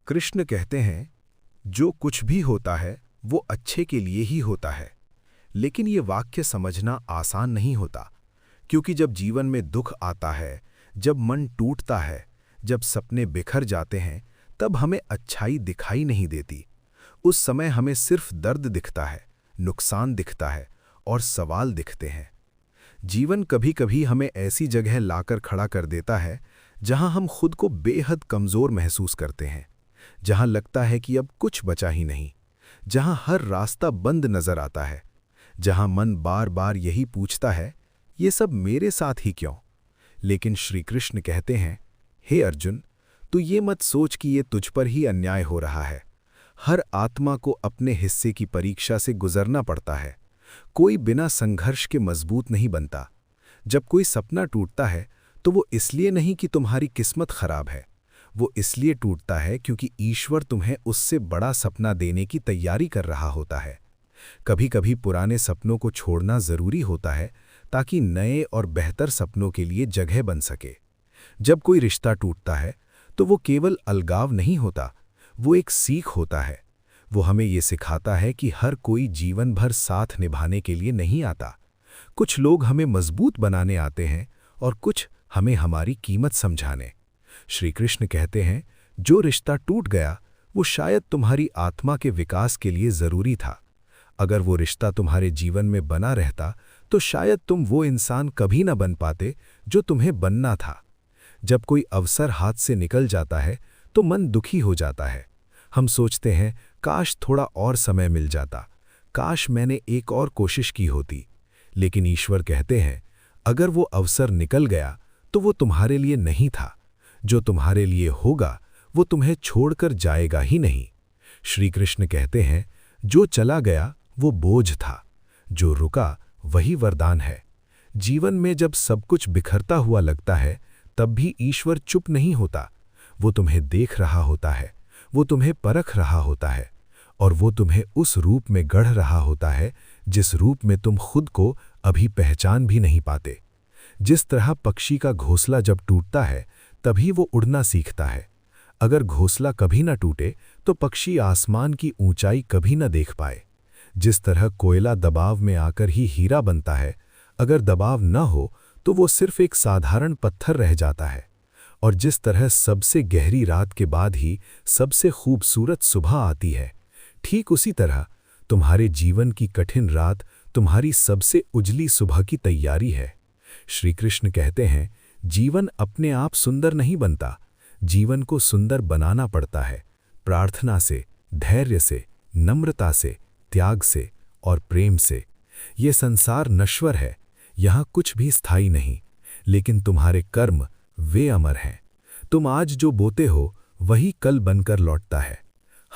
कृष्ण कहते हैं, जो कुछ भी होता है वो अच्छे के लिए ही होता है। लेकिन ये वाक्य समझना आसान नहीं होता, क्योंकि जब जीवन में दुख आता है, जब मन टूटता है, जब सपने बिखर जाते हैं, तब हमें अच्छाई दिखाई नहीं देती। उस समय हमें सिर्फ दर्द दिखता है, नुकसान दिखता है और सवाल दिखते हैं। जीवन कभी-कभी हमें ऐसी जगह लाकर खड़ा कर देता है जहां हम खुद को बेहद कमज़ोर महसूस करते हैं, जहां लगता है कि अब कुछ बचा ही नहीं, जहां हर रास्ता बंद नजर आता है, जहां मन बार बार यही पूछता है, ये सब मेरे साथ ही क्यों। लेकिन श्री कृष्ण कहते हैं, हे अर्जुन, तू ये मत सोच कि ये तुझ पर ही अन्याय हो रहा है। हर आत्मा को अपने हिस्से की परीक्षा से गुजरना पड़ता है। कोई बिना संघर्ष के मजबूत नहीं बनता। जब कोई सपना टूटता है तो वो इसलिए नहीं कि तुम्हारी किस्मत खराब है, वो इसलिए टूटता है क्योंकि ईश्वर तुम्हें उससे बड़ा सपना देने की तैयारी कर रहा होता है। कभी-कभी पुराने सपनों को छोड़ना जरूरी होता है ताकि नए और बेहतर सपनों के लिए जगह बन सके। जब कोई रिश्ता टूटता है तो वो केवल अलगाव नहीं होता, वो एक सीख होता है। वो हमें ये सिखाता है कि हर कोई जीवन भर साथ निभाने के लिए नहीं आता। कुछ लोग हमें मजबूत बनाने आते हैं और कुछ हमें हमारी कीमत समझाने। श्री कृष्ण कहते हैं, जो रिश्ता टूट गया वो शायद तुम्हारी आत्मा के विकास के लिए जरूरी था। अगर वो रिश्ता तुम्हारे जीवन में बना रहता तो शायद तुम वो इंसान कभी न बन पाते जो तुम्हें बनना था। जब कोई अवसर हाथ से निकल जाता है तो मन दुखी हो जाता है। हम सोचते हैं, काश थोड़ा और समय मिल जाता, काश मैंने एक और कोशिश की होती। लेकिन ईश्वर कहते हैं, अगर वो अवसर निकल गया तो वो तुम्हारे लिए नहीं था। जो तुम्हारे लिए होगा वो तुम्हें छोड़कर जाएगा ही नहीं। श्री कृष्ण कहते हैं, जो चला गया वो बोझ था, जो रुका वही वरदान है। जीवन में जब सब कुछ बिखरता हुआ लगता है तब भी ईश्वर चुप नहीं होता। वो तुम्हें देख रहा होता है, वो तुम्हें परख रहा होता है और वो तुम्हें उस रूप में गढ़ रहा होता है जिस रूप में तुम खुद को अभी पहचान भी नहीं पाते। जिस तरह पक्षी का घोंसला जब टूटता है तभी वो उड़ना सीखता है। अगर घोंसला कभी न टूटे तो पक्षी आसमान की ऊंचाई कभी न देख पाए। जिस तरह कोयला दबाव में आकर ही हीरा बनता है, अगर दबाव न हो तो वो सिर्फ एक साधारण पत्थर रह जाता है। और जिस तरह सबसे गहरी रात के बाद ही सबसे खूबसूरत सुबह आती है, ठीक उसी तरह तुम्हारे जीवन की कठिन रात तुम्हारी सबसे उजली सुबह की तैयारी है। श्री कृष्ण कहते हैं, जीवन अपने आप सुंदर नहीं बनता, जीवन को सुंदर बनाना पड़ता है। प्रार्थना से, धैर्य से, नम्रता से, त्याग से और प्रेम से। ये संसार नश्वर है, यहाँ कुछ भी स्थायी नहीं, लेकिन तुम्हारे कर्म वे अमर हैं। तुम आज जो बोते हो वही कल बनकर लौटता है।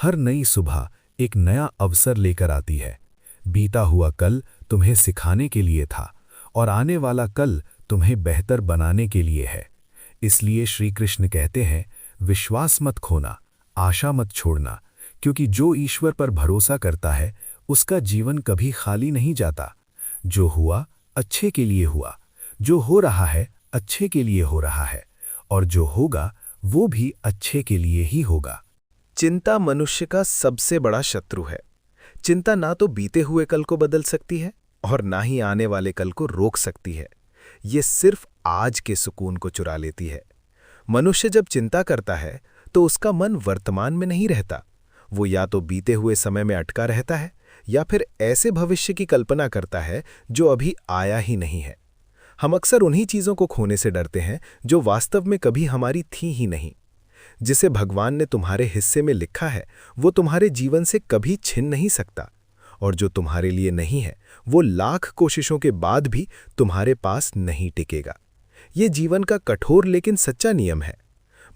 हर नई सुबह एक नया अवसर लेकर आती है। बीता हुआ कल तुम्हें सिखाने के लिए था और आने वाला कल तुम्हें बेहतर बनाने के लिए है। इसलिए श्री कृष्ण कहते हैं, विश्वास मत खोना, आशा मत छोड़ना, क्योंकि जो ईश्वर पर भरोसा करता है उसका जीवन कभी खाली नहीं जाता। जो हुआ अच्छे के लिए हुआ, जो हो रहा है अच्छे के लिए हो रहा है और जो होगा वो भी अच्छे के लिए ही होगा। चिंता मनुष्य का सबसे बड़ा शत्रु है। चिंता ना तो बीते हुए कल को बदल सकती है और ना ही आने वाले कल को रोक सकती है। ये सिर्फ आज के सुकून को चुरा लेती है। मनुष्य जब चिंता करता है तो उसका मन वर्तमान में नहीं रहता। वो या तो बीते हुए समय में अटका रहता है या फिर ऐसे भविष्य की कल्पना करता है जो अभी आया ही नहीं है। हम अक्सर उन्हीं चीज़ों को खोने से डरते हैं जो वास्तव में कभी हमारी थी ही नहीं। जिसे भगवान ने तुम्हारे हिस्से में लिखा है वो तुम्हारे जीवन से कभी छिन नहीं सकता, और जो तुम्हारे लिए नहीं है वो लाख कोशिशों के बाद भी तुम्हारे पास नहीं टिकेगा। ये जीवन का कठोर लेकिन सच्चा नियम है।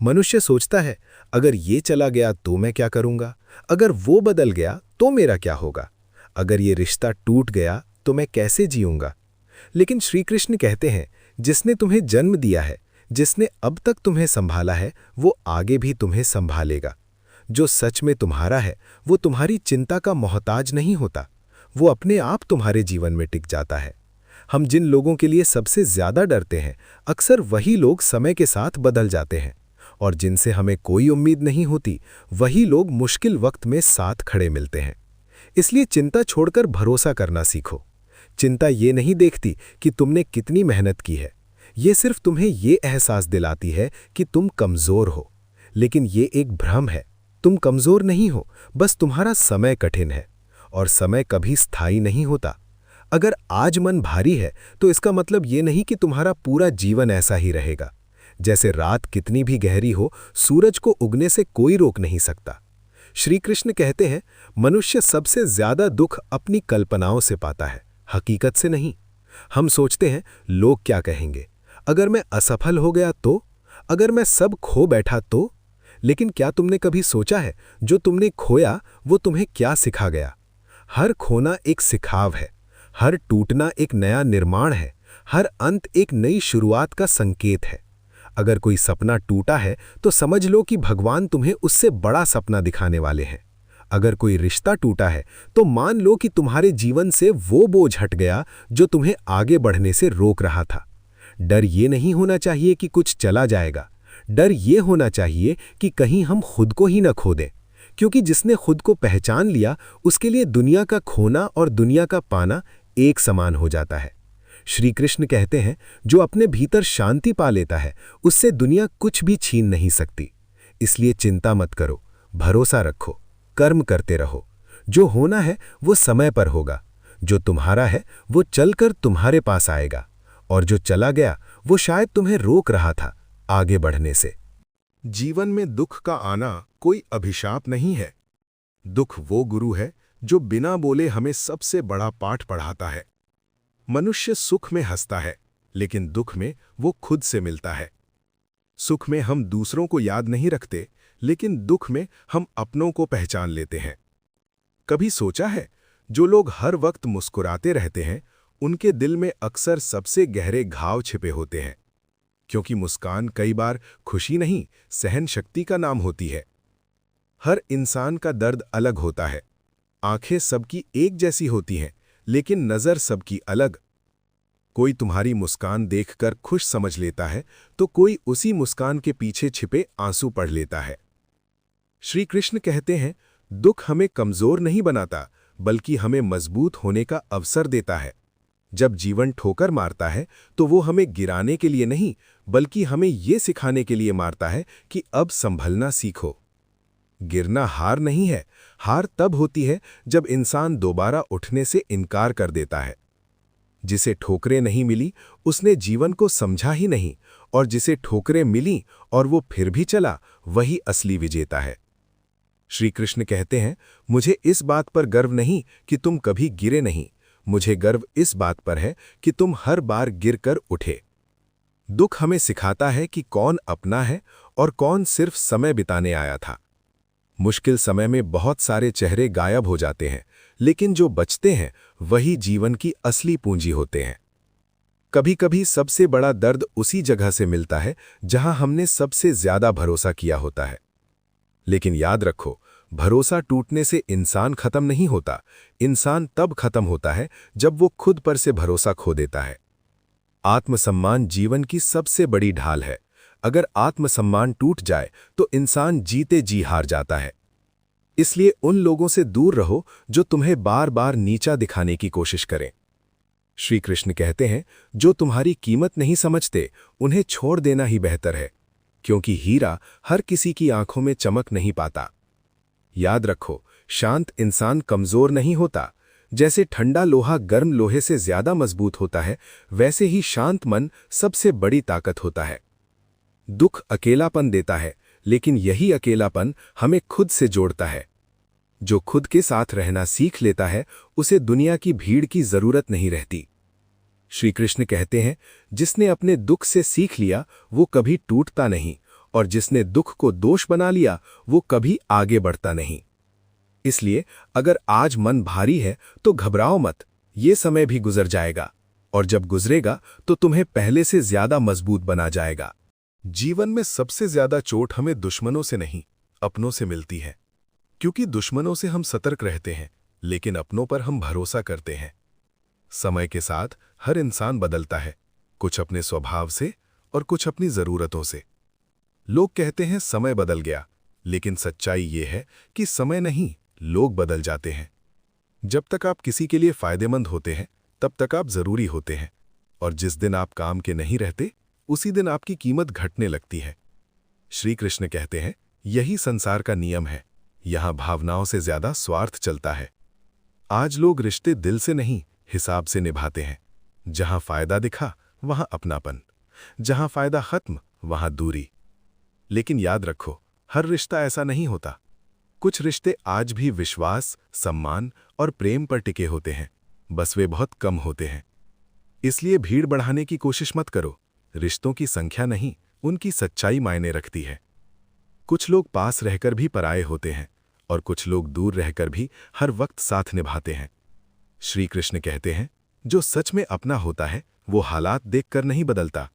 मनुष्य सोचता है, अगर ये चला गया तो मैं क्या करूंगा, अगर वो बदल गया तो मेरा क्या होगा, अगर ये रिश्ता टूट गया तो मैं कैसे जीऊंगा। लेकिन श्री कृष्ण कहते हैं, जिसने तुम्हें जन्म दिया है, जिसने अब तक तुम्हें संभाला है, वो आगे भी तुम्हें संभालेगा। जो सच में तुम्हारा है वो तुम्हारी चिंता का मोहताज नहीं होता, वो अपने आप तुम्हारे जीवन में टिक जाता है। हम जिन लोगों के लिए सबसे ज्यादा डरते हैं, अक्सर वही लोग समय के साथ बदल जाते हैं और जिनसे हमें कोई उम्मीद नहीं होती, वही लोग मुश्किल वक्त में साथ खड़े मिलते हैं। इसलिए चिंता छोड़कर भरोसा करना सीखो। चिंता ये नहीं देखती कि तुमने कितनी मेहनत की है, ये सिर्फ तुम्हें ये एहसास दिलाती है कि तुम कमज़ोर हो। लेकिन ये एक भ्रम है, तुम कमज़ोर नहीं हो, बस तुम्हारा समय कठिन है, और समय कभी स्थायी नहीं होता। अगर आज मन भारी है तो इसका मतलब ये नहीं कि तुम्हारा पूरा जीवन ऐसा ही रहेगा। जैसे रात कितनी भी गहरी हो, सूरज को उगने से कोई रोक नहीं सकता। श्री कृष्ण कहते हैं, मनुष्य सबसे ज्यादा दुख अपनी कल्पनाओं से पाता है, हकीकत से नहीं। हम सोचते हैं, लोग क्या कहेंगे, अगर मैं असफल हो गया तो, अगर मैं सब खो बैठा तो। लेकिन क्या तुमने कभी सोचा है, जो तुमने खोया वो तुम्हें क्या सिखा गया? हर खोना एक सिखाव है, हर टूटना एक नया निर्माण है, हर अंत एक नई शुरुआत का संकेत है। अगर कोई सपना टूटा है तो समझ लो कि भगवान तुम्हें उससे बड़ा सपना दिखाने वाले हैं। अगर कोई रिश्ता टूटा है तो मान लो कि तुम्हारे जीवन से वो बोझ हट गया जो तुम्हें आगे बढ़ने से रोक रहा था। डर ये नहीं होना चाहिए कि कुछ चला जाएगा, डर ये होना चाहिए कि कहीं हम खुद को ही न खो दें, क्योंकि जिसने खुद को पहचान लिया उसके लिए दुनिया का खोना और दुनिया का पाना एक समान हो जाता है। श्री कृष्ण कहते हैं, जो अपने भीतर शांति पा लेता है उससे दुनिया कुछ भी छीन नहीं सकती। इसलिए चिंता मत करो, भरोसा रखो, कर्म करते रहो। जो होना है वो समय पर होगा, जो तुम्हारा है वो चलकर तुम्हारे पास आएगा, और जो चला गया वो शायद तुम्हें रोक रहा था आगे बढ़ने से। जीवन में दुख का आना कोई अभिशाप नहीं है। दुख वो गुरु है जो बिना बोले हमें सबसे बड़ा पाठ पढ़ाता है। मनुष्य सुख में हंसता है, लेकिन दुख में वो खुद से मिलता है। सुख में हम दूसरों को याद नहीं रखते, लेकिन दुख में हम अपनों को पहचान लेते हैं। कभी सोचा है, जो लोग हर वक्त मुस्कुराते रहते हैं उनके दिल में अक्सर सबसे गहरे घाव छिपे होते हैं, क्योंकि मुस्कान कई बार खुशी नहीं, सहन शक्ति का नाम होती है। हर इंसान का दर्द अलग होता है। आंखें सबकी एक जैसी होती हैं, लेकिन नजर सबकी अलग। कोई तुम्हारी मुस्कान देखकर खुश समझ लेता है, तो कोई उसी मुस्कान के पीछे छिपे आंसू पढ़ लेता है। श्री कृष्ण कहते हैं, दुख हमें कमजोर नहीं बनाता, बल्कि हमें मजबूत होने का अवसर देता है। जब जीवन ठोकर मारता है तो वो हमें गिराने के लिए नहीं, बल्कि हमें ये सिखाने के लिए मारता है कि अब संभलना सीखो। गिरना हार नहीं है, हार तब होती है जब इंसान दोबारा उठने से इनकार कर देता है। जिसे ठोकरें नहीं मिली उसने जीवन को समझा ही नहीं, और जिसे ठोकरें मिली और वो फिर भी चला, वही असली विजेता है। श्री कृष्ण कहते हैं, मुझे इस बात पर गर्व नहीं कि तुम कभी गिरे नहीं, मुझे गर्व इस बात पर है कि तुम हर बार गिरकर उठे। दुख हमें सिखाता है कि कौन अपना है और कौन सिर्फ समय बिताने आया था। मुश्किल समय में बहुत सारे चेहरे गायब हो जाते हैं, लेकिन जो बचते हैं वही जीवन की असली पूंजी होते हैं। कभी-कभी सबसे बड़ा दर्द उसी जगह से मिलता है जहां हमने सबसे ज्यादा भरोसा किया होता है। लेकिन याद रखो, भरोसा टूटने से इंसान खत्म नहीं होता, इंसान तब खत्म होता है जब वो खुद पर से भरोसा खो देता है। आत्मसम्मान जीवन की सबसे बड़ी ढाल है। अगर आत्मसम्मान टूट जाए तो इंसान जीते जी हार जाता है। इसलिए उन लोगों से दूर रहो जो तुम्हें बार बार नीचा दिखाने की कोशिश करें। श्री कृष्ण कहते हैं, जो तुम्हारी कीमत नहीं समझते उन्हें छोड़ देना ही बेहतर है, क्योंकि हीरा हर किसी की आंखों में चमक नहीं पाता। याद रखो, शांत इंसान कमजोर नहीं होता। जैसे ठंडा लोहा गर्म लोहे से ज्यादा मजबूत होता है, वैसे ही शांत मन सबसे बड़ी ताकत होता है। दुख अकेलापन देता है, लेकिन यही अकेलापन हमें खुद से जोड़ता है। जो खुद के साथ रहना सीख लेता है उसे दुनिया की भीड़ की जरूरत नहीं रहती। श्री कृष्ण कहते हैं, जिसने अपने दुख से सीख लिया वो कभी टूटता नहीं, और जिसने दुख को दोष बना लिया वो कभी आगे बढ़ता नहीं। इसलिए अगर आज मन भारी है तो घबराओ मत, ये समय भी गुजर जाएगा, और जब गुजरेगा तो तुम्हें पहले से ज्यादा मजबूत बना जाएगा। जीवन में सबसे ज्यादा चोट हमें दुश्मनों से नहीं, अपनों से मिलती है, क्योंकि दुश्मनों से हम सतर्क रहते हैं, लेकिन अपनों पर हम भरोसा करते हैं। समय के साथ हर इंसान बदलता है, कुछ अपने स्वभाव से और कुछ अपनी जरूरतों से। लोग कहते हैं समय बदल गया, लेकिन सच्चाई ये है कि समय नहीं, लोग बदल जाते हैं। जब तक आप किसी के लिए फायदेमंद होते हैं, तब तक आप जरूरी होते हैं, और जिस दिन आप काम के नहीं रहते, उसी दिन आपकी कीमत घटने लगती है। श्री कृष्ण कहते हैं, यही संसार का नियम है। यहां भावनाओं से ज्यादा स्वार्थ चलता है। आज लोग रिश्ते दिल से नहीं, हिसाब से निभाते हैं। जहां फायदा दिखा, वहां अपनापन, जहां फायदा खत्म, वहां दूरी। लेकिन याद रखो, हर रिश्ता ऐसा नहीं होता। कुछ रिश्ते आज भी विश्वास, सम्मान और प्रेम पर टिके होते हैं, बस वे बहुत कम होते हैं। इसलिए भीड़ बढ़ाने की कोशिश मत करो। रिश्तों की संख्या नहीं, उनकी सच्चाई मायने रखती है। कुछ लोग पास रहकर भी पराये होते हैं, और कुछ लोग दूर रहकर भी हर वक्त साथ निभाते हैं। श्री कृष्ण कहते हैं, जो सच में अपना होता है, वो हालात देखकर नहीं बदलता।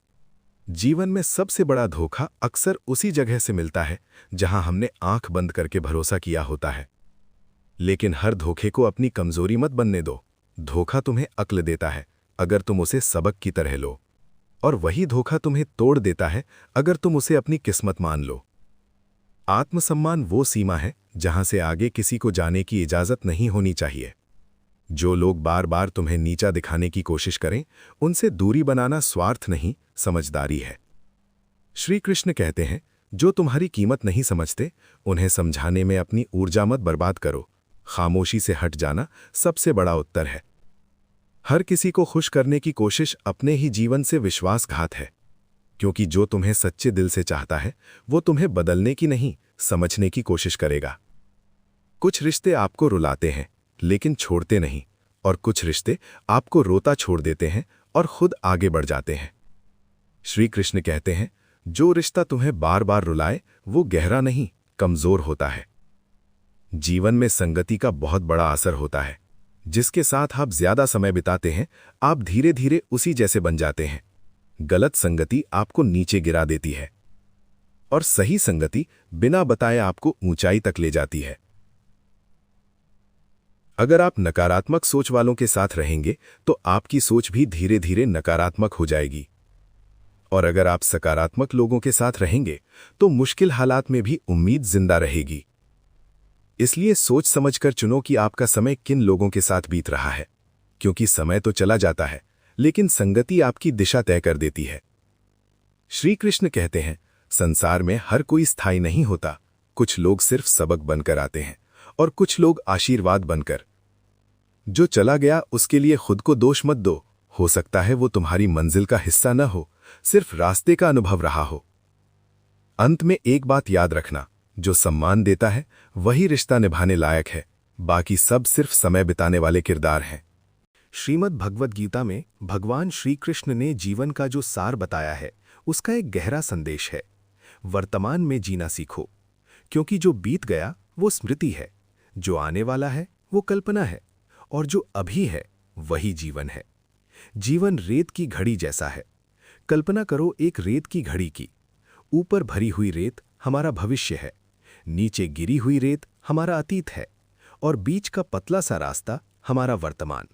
जीवन में सबसे बड़ा धोखा अक्सर उसी जगह से मिलता है जहां हमने आंख बंद करके भरोसा किया होता है। लेकिन हर धोखे को अपनी कमजोरी मत बनने दो। धोखा तुम्हें अक्ल देता है अगर तुम उसे सबक की तरह लो, और वही धोखा तुम्हें तोड़ देता है अगर तुम उसे अपनी किस्मत मान लो। आत्मसम्मान वो सीमा है जहां से आगे किसी को जाने की इजाजत नहीं होनी चाहिए। जो लोग बार बार तुम्हें नीचा दिखाने की कोशिश करें, उनसे दूरी बनाना स्वार्थ नहीं, समझदारी है। श्री कृष्ण कहते हैं, जो तुम्हारी कीमत नहीं समझते, उन्हें समझाने में अपनी ऊर्जा मत बर्बाद करो। खामोशी से हट जाना सबसे बड़ा उत्तर है। हर किसी को खुश करने की कोशिश अपने ही जीवन से विश्वासघात है, क्योंकि जो तुम्हें सच्चे दिल से चाहता है, वो तुम्हें बदलने की नहीं, समझने की कोशिश करेगा। कुछ रिश्ते आपको रुलाते हैं, लेकिन छोड़ते नहीं, और कुछ रिश्ते आपको रोता छोड़ देते हैं और खुद आगे बढ़ जाते हैं। श्री कृष्ण कहते हैं, जो रिश्ता तुम्हें बार बार रुलाए, वो गहरा नहीं, कमजोर होता है। जीवन में संगति का बहुत बड़ा असर होता है। जिसके साथ आप ज्यादा समय बिताते हैं, आप धीरे धीरे उसी जैसे बन जाते हैं। गलत संगति आपको नीचे गिरा देती है, और सही संगति बिना बताए आपको ऊंचाई तक ले जाती है। अगर आप नकारात्मक सोच वालों के साथ रहेंगे, तो आपकी सोच भी धीरे धीरे नकारात्मक हो जाएगी। और अगर आप सकारात्मक लोगों के साथ रहेंगे, तो मुश्किल हालात में भी उम्मीद जिंदा रहेगी। इसलिए सोच समझकर चुनो कि आपका समय किन लोगों के साथ बीत रहा है, क्योंकि समय तो चला जाता है, लेकिन संगति आपकी दिशा तय कर देती है। श्री कृष्ण कहते हैं, संसार में हर कोई स्थायी नहीं होता। कुछ लोग सिर्फ सबक बनकर आते हैं, और कुछ लोग आशीर्वाद बनकर। जो चला गया, उसके लिए खुद को दोष मत दो। हो सकता है वो तुम्हारी मंजिल का हिस्सा न हो, सिर्फ रास्ते का अनुभव रहा हो। अंत में एक बात याद रखना, जो सम्मान देता है वही रिश्ता निभाने लायक है, बाकी सब सिर्फ समय बिताने वाले किरदार हैं। श्रीमद् भगवद गीता में भगवान श्री कृष्ण ने जीवन का जो सार बताया है, उसका एक गहरा संदेश है। वर्तमान में जीना सीखो, क्योंकि जो बीत गया वो स्मृति है, जो आने वाला है वो कल्पना है, और जो अभी है वही जीवन है। जीवन रेत की घड़ी जैसा है। कल्पना करो एक रेत की घड़ी की। ऊपर भरी हुई रेत हमारा भविष्य है, नीचे गिरी हुई रेत हमारा अतीत है, और बीच का पतला सा रास्ता हमारा वर्तमान।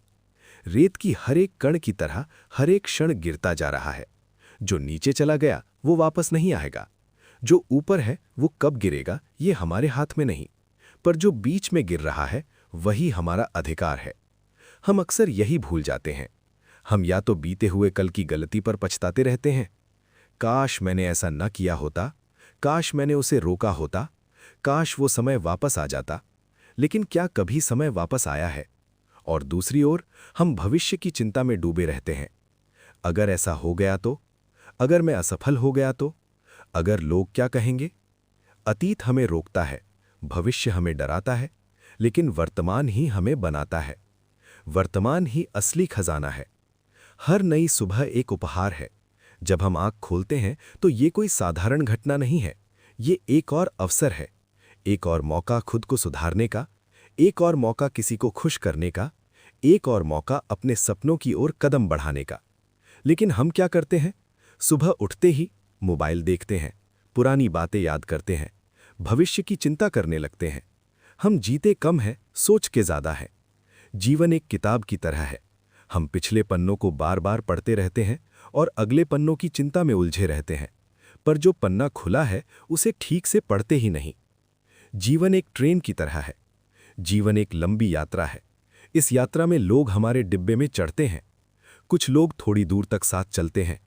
रेत की हर एक कण की तरह हर एक क्षण गिरता जा रहा है। जो नीचे चला गया वो वापस नहीं आएगा। जो ऊपर है वो कब गिरेगा ये हमारे हाथ में नहीं, पर जो बीच में गिर रहा है वही हमारा अधिकार है। हम अक्सर यही भूल जाते हैं। हम या तो बीते हुए कल की गलती पर पछताते रहते हैं, काश मैंने ऐसा न किया होता, काश मैंने उसे रोका होता, काश वो समय वापस आ जाता। लेकिन क्या कभी समय वापस आया है? और दूसरी ओर हम भविष्य की चिंता में डूबे रहते हैं। अगर ऐसा हो गया तो, अगर मैं असफल हो गया तो, अगर लोग क्या कहेंगे? अतीत हमें रोकता है, भविष्य हमें डराता है, लेकिन वर्तमान ही हमें बनाता है। वर्तमान ही असली खजाना है। हर नई सुबह एक उपहार है। जब हम आंख खोलते हैं तो ये कोई साधारण घटना नहीं है, ये एक और अवसर है, एक और मौका खुद को सुधारने का, एक और मौका किसी को खुश करने का, एक और मौका अपने सपनों की ओर कदम बढ़ाने का। लेकिन हम क्या करते हैं? सुबह उठते ही मोबाइल देखते हैं, पुरानी बातें याद करते हैं, भविष्य की चिंता करने लगते हैं। हम जीते कम हैं, सोच के ज़्यादा है। जीवन एक किताब की तरह है। हम पिछले पन्नों को बार बार पढ़ते रहते हैं और अगले पन्नों की चिंता में उलझे रहते हैं, पर जो पन्ना खुला है उसे ठीक से पढ़ते ही नहीं। जीवन एक ट्रेन की तरह है। जीवन एक लंबी यात्रा है। इस यात्रा में लोग हमारे डिब्बे में चढ़ते हैं। कुछ लोग थोड़ी दूर तक साथ चलते हैं,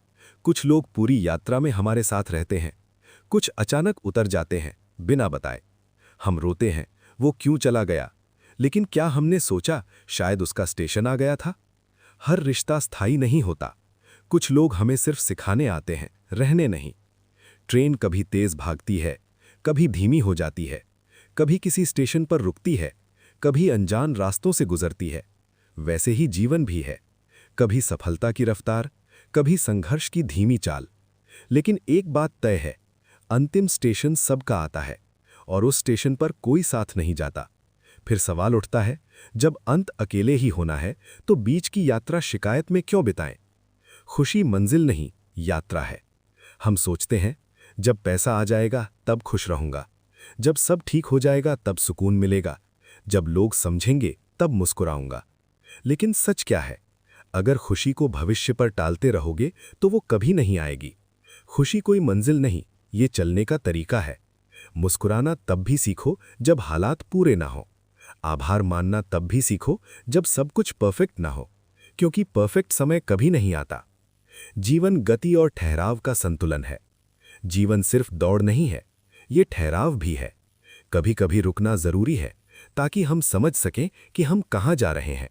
कुछ लोग पूरी यात्रा में हमारे साथ रहते हैं, कुछ अचानक उतर जाते हैं बिना बताए। हम रोते हैं, वो क्यों चला गया? लेकिन क्या हमने सोचा शायद उसका स्टेशन आ गया था? हर रिश्ता स्थायी नहीं होता। कुछ लोग हमें सिर्फ सिखाने आते हैं, रहने नहीं। ट्रेन कभी तेज भागती है, कभी धीमी हो जाती है, कभी किसी स्टेशन पर रुकती है, कभी अनजान रास्तों से गुजरती है। वैसे ही जीवन भी है, कभी सफलता की रफ्तार, कभी संघर्ष की धीमी चाल। लेकिन एक बात तय है, अंतिम स्टेशन सबका आता है और उस स्टेशन पर कोई साथ नहीं जाता। फिर सवाल उठता है, जब अंत अकेले ही होना है तो बीच की यात्रा शिकायत में क्यों बिताएं? खुशी मंजिल नहीं, यात्रा है। हम सोचते हैं जब पैसा आ जाएगा तब खुश रहूंगा, जब सब ठीक हो जाएगा तब सुकून मिलेगा, जब लोग समझेंगे तब मुस्कुराऊंगा। लेकिन सच क्या है? अगर खुशी को भविष्य पर टालते रहोगे तो वो कभी नहीं आएगी। खुशी कोई मंजिल नहीं, ये चलने का तरीका है। मुस्कुराना तब भी सीखो जब हालात पूरे ना हो। आभार मानना तब भी सीखो जब सब कुछ परफेक्ट ना हो, क्योंकि परफेक्ट समय कभी नहीं आता। जीवन गति और ठहराव का संतुलन है। जीवन सिर्फ दौड़ नहीं है, ये ठहराव भी है। कभी कभी रुकना जरूरी है ताकि हम समझ सकें कि हम कहाँ जा रहे हैं।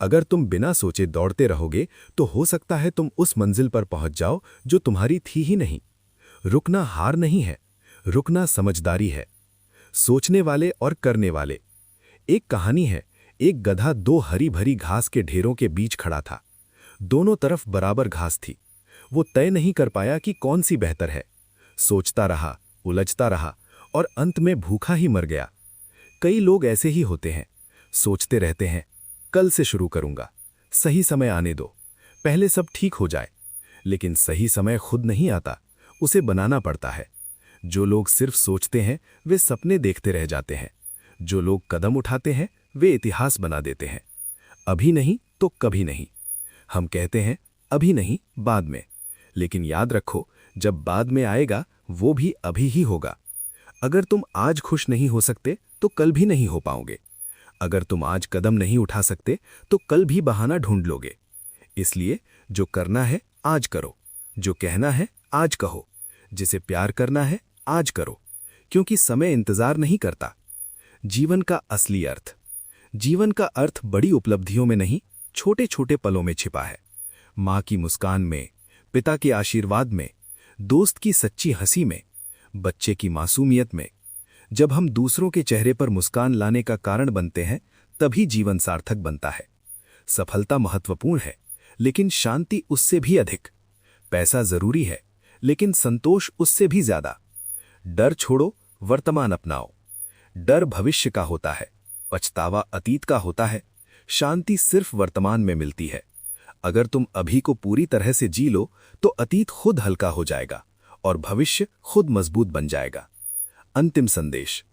अगर तुम बिना सोचे दौड़ते रहोगे तो हो सकता है तुम उस मंजिल पर पहुंच जाओ जो तुम्हारी थी ही नहीं। रुकना हार नहीं है, रुकना समझदारी है। सोचने वाले और करने वाले। एक कहानी है, एक गधा दो हरी भरी घास के ढेरों के बीच खड़ा था। दोनों तरफ बराबर घास थी। वो तय नहीं कर पाया कि कौन सी बेहतर है। सोचता रहा, उलझता रहा और अंत में भूखा ही मर गया। कई लोग ऐसे ही होते हैं, सोचते रहते हैं, कल से शुरू करूंगा, सही समय आने दो, पहले सब ठीक हो जाए। लेकिन सही समय खुद नहीं आता, उसे बनाना पड़ता है। जो लोग सिर्फ सोचते हैं वे सपने देखते रह जाते हैं। जो लोग कदम उठाते हैं वे इतिहास बना देते हैं। अभी नहीं तो कभी नहीं। हम कहते हैं अभी नहीं, बाद में। लेकिन याद रखो, जब बाद में आएगा वो भी अभी ही होगा। अगर तुम आज खुश नहीं हो सकते तो कल भी नहीं हो पाओगे। अगर तुम आज कदम नहीं उठा सकते तो कल भी बहाना ढूंढ लोगे। इसलिए जो करना है आज करो, जो कहना है आज कहो, जिसे प्यार करना है आज करो, क्योंकि समय इंतजार नहीं करता। जीवन का असली अर्थ। जीवन का अर्थ बड़ी उपलब्धियों में नहीं, छोटे छोटे पलों में छिपा है। माँ की मुस्कान में, पिता के आशीर्वाद में, दोस्त की सच्ची हंसी में, बच्चे की मासूमियत में। जब हम दूसरों के चेहरे पर मुस्कान लाने का कारण बनते हैं तभी जीवन सार्थक बनता है। सफलता महत्वपूर्ण है, लेकिन शांति उससे भी अधिक। पैसा जरूरी है, लेकिन संतोष उससे भी ज्यादा। डर छोड़ो, वर्तमान अपनाओ। डर भविष्य का होता है, पछतावा अतीत का होता है, शांति सिर्फ वर्तमान में मिलती है। अगर तुम अभी को पूरी तरह से जी लो तो अतीत खुद हल्का हो जाएगा और भविष्य खुद मजबूत बन जाएगा। अंतिम संदेश।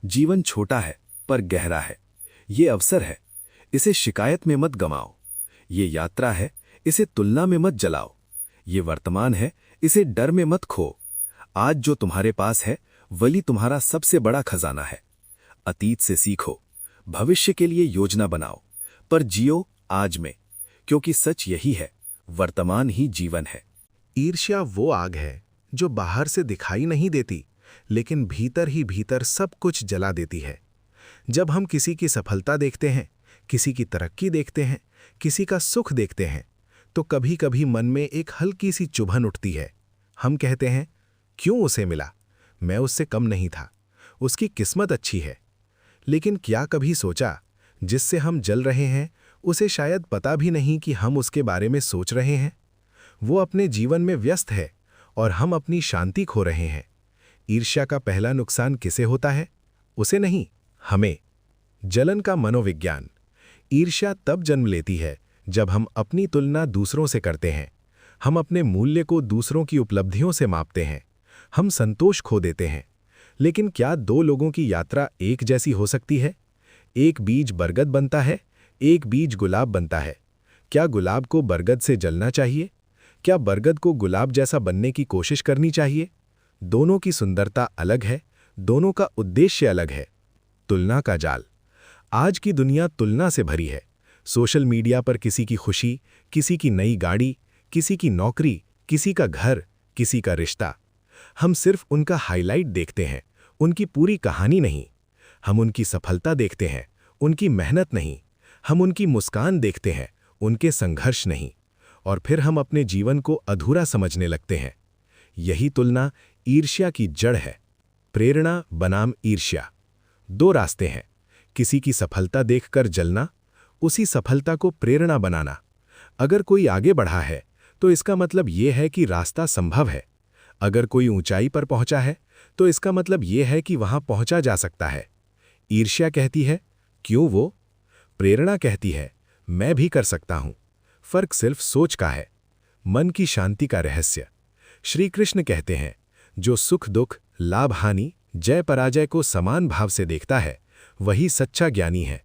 जीवन छोटा है पर गहरा है। ये अवसर है, इसे शिकायत में मत गमाओ। ये यात्रा है, इसे तुलना में मत जलाओ। ये वर्तमान है, इसे डर में मत खो। आज जो तुम्हारे पास है वही तुम्हारा सबसे बड़ा खजाना है। अतीत से सीखो, भविष्य के लिए योजना बनाओ, पर जियो आज में, क्योंकि सच यही है, वर्तमान ही जीवन है। ईर्ष्या वो आग है जो बाहर से दिखाई नहीं देती, लेकिन भीतर ही भीतर सब कुछ जला देती है। जब हम किसी की सफलता देखते हैं, किसी की तरक्की देखते हैं, किसी का सुख देखते हैं, तो कभी कभी मन में एक हल्की सी चुभन उठती है। हम कहते हैं, क्यों उसे मिला? मैं उससे कम नहीं था, उसकी किस्मत अच्छी है। लेकिन क्या कभी सोचा, जिससे हम जल रहे हैं उसे शायद पता भी नहीं कि हम उसके बारे में सोच रहे हैं। वो अपने जीवन में व्यस्त है और हम अपनी शांति खो रहे हैं। ईर्ष्या का पहला नुकसान किसे होता है? उसे नहीं, हमें। जलन का मनोविज्ञान। ईर्ष्या तब जन्म लेती है जब हम अपनी तुलना दूसरों से करते हैं। हम अपने मूल्य को दूसरों की उपलब्धियों से मापते हैं। हम संतोष खो देते हैं। लेकिन क्या दो लोगों की यात्रा एक जैसी हो सकती है? एक बीज बरगद बनता है, एक बीज गुलाब बनता है। क्या गुलाब को बरगद से जलना चाहिए? क्या बरगद को गुलाब जैसा बनने की कोशिश करनी चाहिए? दोनों की सुंदरता अलग है, दोनों का उद्देश्य अलग है। तुलना का जाल। आज की दुनिया तुलना से भरी है। सोशल मीडिया पर किसी की खुशी, किसी की नई गाड़ी, किसी की नौकरी, किसी का घर, किसी का रिश्ता। हम सिर्फ उनका हाइलाइट देखते हैं, उनकी पूरी कहानी नहीं। हम उनकी सफलता देखते हैं, उनकी मेहनत नहीं। हम उनकी मुस्कान देखते हैं, उनके संघर्ष नहीं। और फिर हम अपने जीवन को अधूरा समझने लगते हैं। यही तुलना ईर्ष्या की जड़ है। प्रेरणा बनाम ईर्ष्या। दो रास्ते हैं, किसी की सफलता देखकर जलना, उसी सफलता को प्रेरणा बनाना। अगर कोई आगे बढ़ा है तो इसका मतलब यह है कि रास्ता संभव है। अगर कोई ऊंचाई पर पहुंचा है तो इसका मतलब यह है कि वहां पहुंचा जा सकता है। ईर्ष्या कहती है क्यों वो, प्रेरणा कहती है मैं भी कर सकता हूं। फर्क सिर्फ सोच का है। मन की शांति का रहस्य। श्री कृष्ण कहते हैं जो सुख दुख, लाभ हानि, जय पराजय को समान भाव से देखता है वही सच्चा ज्ञानी है।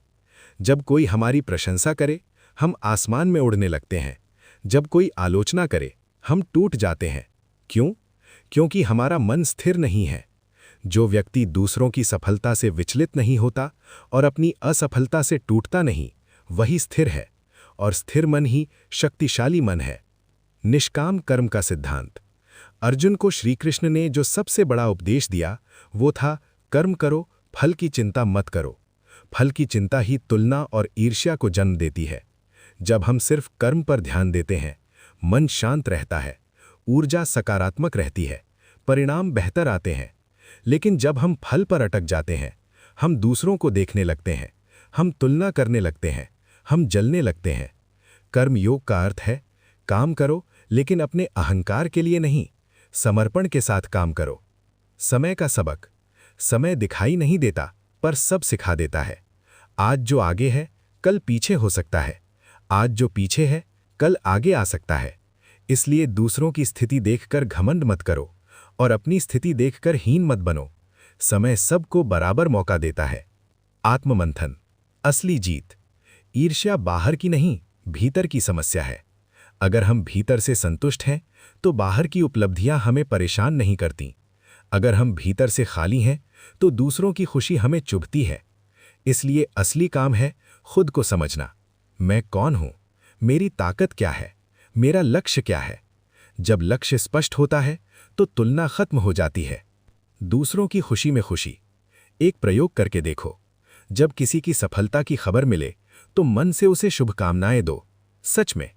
जब कोई हमारी प्रशंसा करे हम आसमान में उड़ने लगते हैं। जब कोई आलोचना करे हम टूट जाते हैं। क्यों? क्योंकि हमारा मन स्थिर नहीं है। जो व्यक्ति दूसरों की सफलता से विचलित नहीं होता और अपनी असफलता से टूटता नहीं, वही स्थिर है। और स्थिर मन ही शक्तिशाली मन है। निष्काम कर्म का सिद्धांत। अर्जुन को श्री कृष्ण ने जो सबसे बड़ा उपदेश दिया वो था कर्म करो, फल की चिंता मत करो। फल की चिंता ही तुलना और ईर्ष्या को जन्म देती है। जब हम सिर्फ कर्म पर ध्यान देते हैं, मन शांत रहता है, ऊर्जा सकारात्मक रहती है, परिणाम बेहतर आते हैं। लेकिन जब हम फल पर अटक जाते हैं, हम दूसरों को देखने लगते हैं, हम तुलना करने लगते हैं, हम जलने लगते हैं। कर्म योग का अर्थ है काम करो लेकिन अपने अहंकार के लिए नहीं, समर्पण के साथ काम करो। समय का सबक। समय दिखाई नहीं देता पर सब सिखा देता है। आज जो आगे है कल पीछे हो सकता है, आज जो पीछे है कल आगे आ सकता है। इसलिए दूसरों की स्थिति देखकर घमंड मत करो और अपनी स्थिति देखकर हीन मत बनो। समय सबको बराबर मौका देता है। आत्ममंथन। असली जीत। ईर्ष्या बाहर की नहीं, भीतर की समस्या है। अगर हम भीतर से संतुष्ट हैं तो बाहर की उपलब्धियां हमें परेशान नहीं करती। अगर हम भीतर से खाली हैं तो दूसरों की खुशी हमें चुभती है। इसलिए असली काम है खुद को समझना। मैं कौन हूं? मेरी ताकत क्या है? मेरा लक्ष्य क्या है? जब लक्ष्य स्पष्ट होता है तो तुलना खत्म हो जाती है। दूसरों की खुशी में खुशी। एक प्रयोग करके देखो। जब किसी की सफलता की खबर मिले तो मन से उसे शुभकामनाएं दो। सच में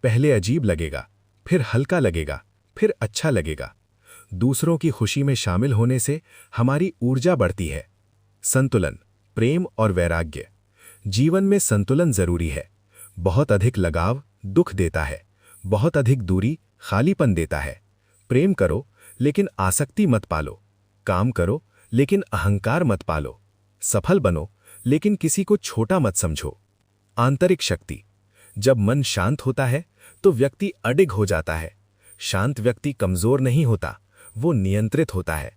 पहले अजीब लगेगा, फिर हल्का लगेगा, फिर अच्छा लगेगा। दूसरों की खुशी में शामिल होने से हमारी ऊर्जा बढ़ती है। संतुलन, प्रेम और वैराग्य। जीवन में संतुलन जरूरी है। बहुत अधिक लगाव दुख देता है, बहुत अधिक दूरी खालीपन देता है। प्रेम करो लेकिन आसक्ति मत पालो। काम करो लेकिन अहंकार मत पालो। सफल बनो लेकिन किसी को छोटा मत समझो। आंतरिक शक्ति। जब मन शांत होता है तो व्यक्ति अडिग हो जाता है। शांत व्यक्ति कमजोर नहीं होता, वो नियंत्रित होता है।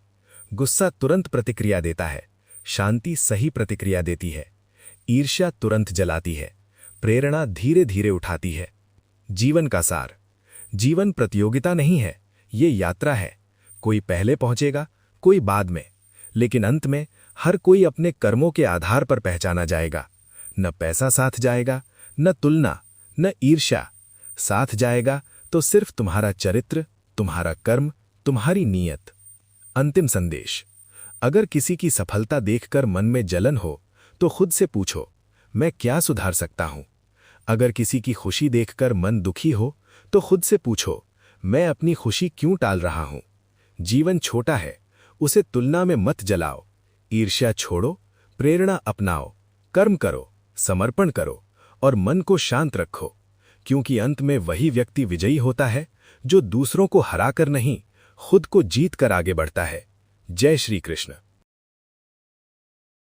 गुस्सा तुरंत प्रतिक्रिया देता है, शांति सही प्रतिक्रिया देती है। ईर्ष्या तुरंत जलाती है, प्रेरणा धीरे धीरे उठाती है। जीवन का सार। जीवन प्रतियोगिता नहीं है, ये यात्रा है। कोई पहले पहुंचेगा, कोई बाद में, लेकिन अंत में हर कोई अपने कर्मों के आधार पर पहचाना जाएगा। न पैसा साथ जाएगा, न तुलना, न ईर्ष्या। साथ जाएगा तो सिर्फ तुम्हारा चरित्र, तुम्हारा कर्म, तुम्हारी नीयत। अंतिम संदेश। अगर किसी की सफलता देखकर मन में जलन हो तो खुद से पूछो मैं क्या सुधार सकता हूं। अगर किसी की खुशी देखकर मन दुखी हो तो खुद से पूछो मैं अपनी खुशी क्यों टाल रहा हूं। जीवन छोटा है, उसे तुलना में मत जलाओ। ईर्ष्या छोड़ो, प्रेरणा अपनाओ, कर्म करो, समर्पण करो और मन को शांत रखो। क्योंकि अंत में वही व्यक्ति विजयी होता है जो दूसरों को हराकर नहीं, खुद को जीत कर आगे बढ़ता है। जय श्री कृष्ण।